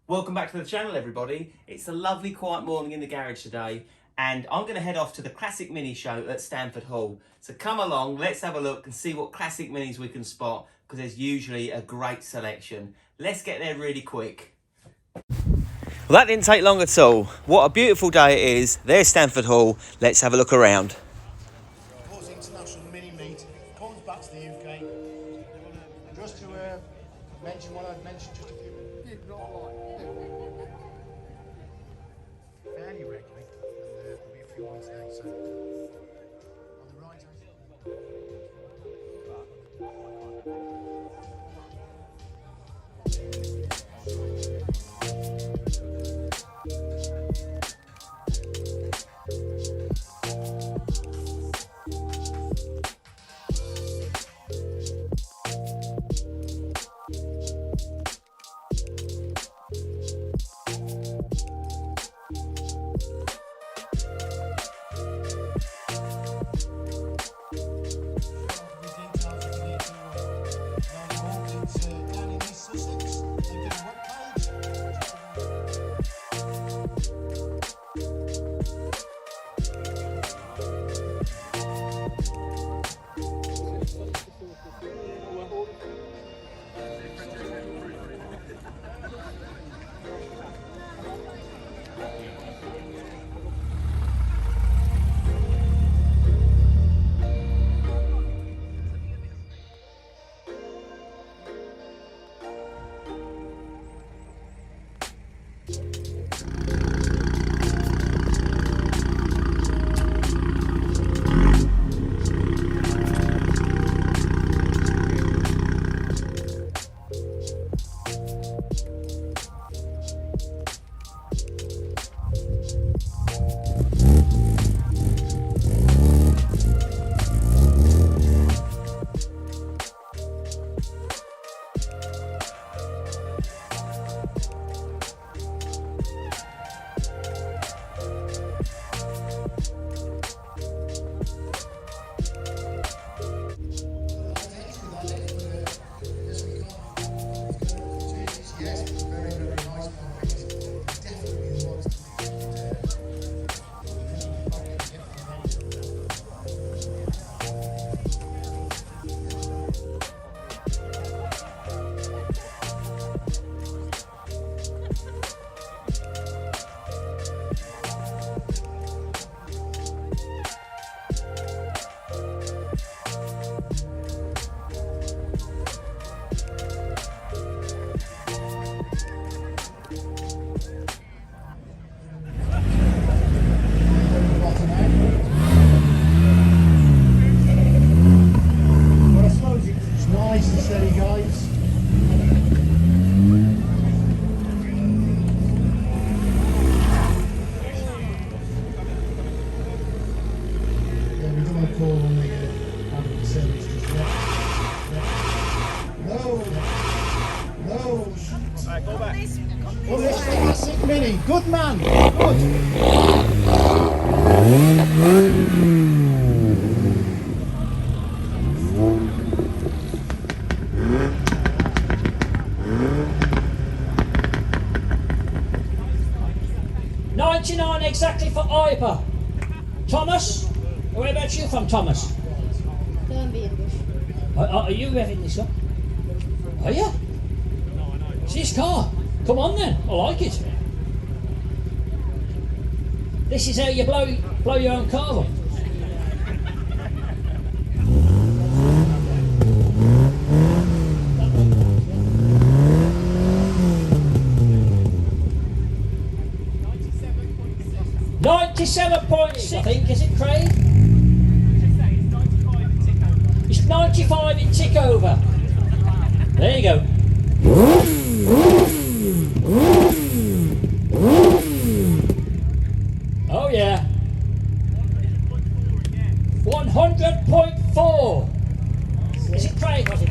Welcome back to the channel, everybody. It's a lovely quiet morning in the garage today, and I'm going to head off to the Classic Mini show at Stanford Hall. So come along, let's have a look and see what classic minis we can spot, because there's usually a great selection. Let's get there really quick. Well, that didn't take long at all. What a beautiful day it is. There's Stanford Hall. Let's have a look around. Horse International Mini Meet comes back to the UK. Just to mention what I've mentioned just a few fairly regularly, and there'll be a few on today. So on the right Classic Mini, good man, good. 99 exactly for Iper. Thomas, where about you from, Thomas? Don't Are you having this one? Are you? It's this car. Come on then, I like it. This is how you blow your own car up. .6, I think, is it, Craig? It's 95 in tick over. There you go. Oh yeah. 100.4. Is it Craig, was it?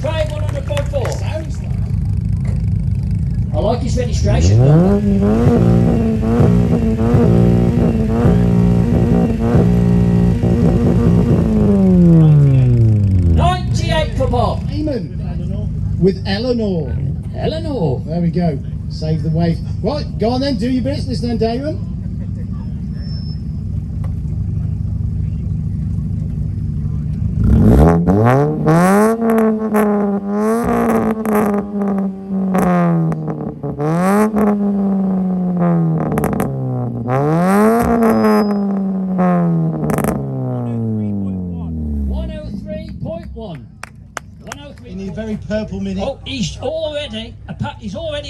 Craig 100.4. Sounds like. I like his registration number. 98 for Bob. Eamon with Eleanor. Eleanor. There we go. Save the wave. Right, go on then, do your business then, Damon. In your very purple Mini. Oh, he's already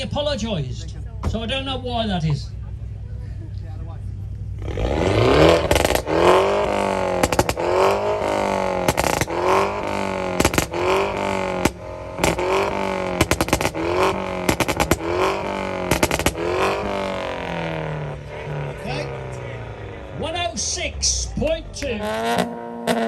apologised. So I don't know why that is. Okay. 106.2.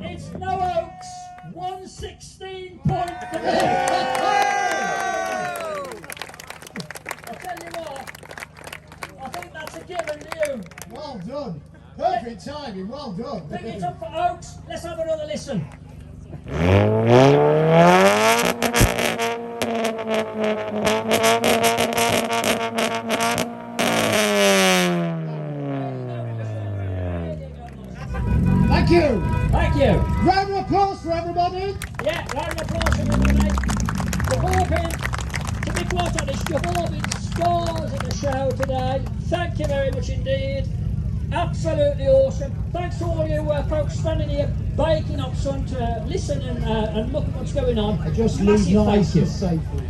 It's no Oaks, 116.3. I tell you what, I think that's a given to you. Well done. Perfect timing, well done. Pick it up for Oaks, let's have another listen. Thank you. Thank you. Round of applause for everybody. Yeah, round of applause for everybody. You've all been, to be quite honest, you've all been stars in the show today. Thank you very much indeed. Absolutely awesome. Thanks to all you folks standing here baking up sun to listen and look at what's going on. I just lose Massive nice thank you. and safely.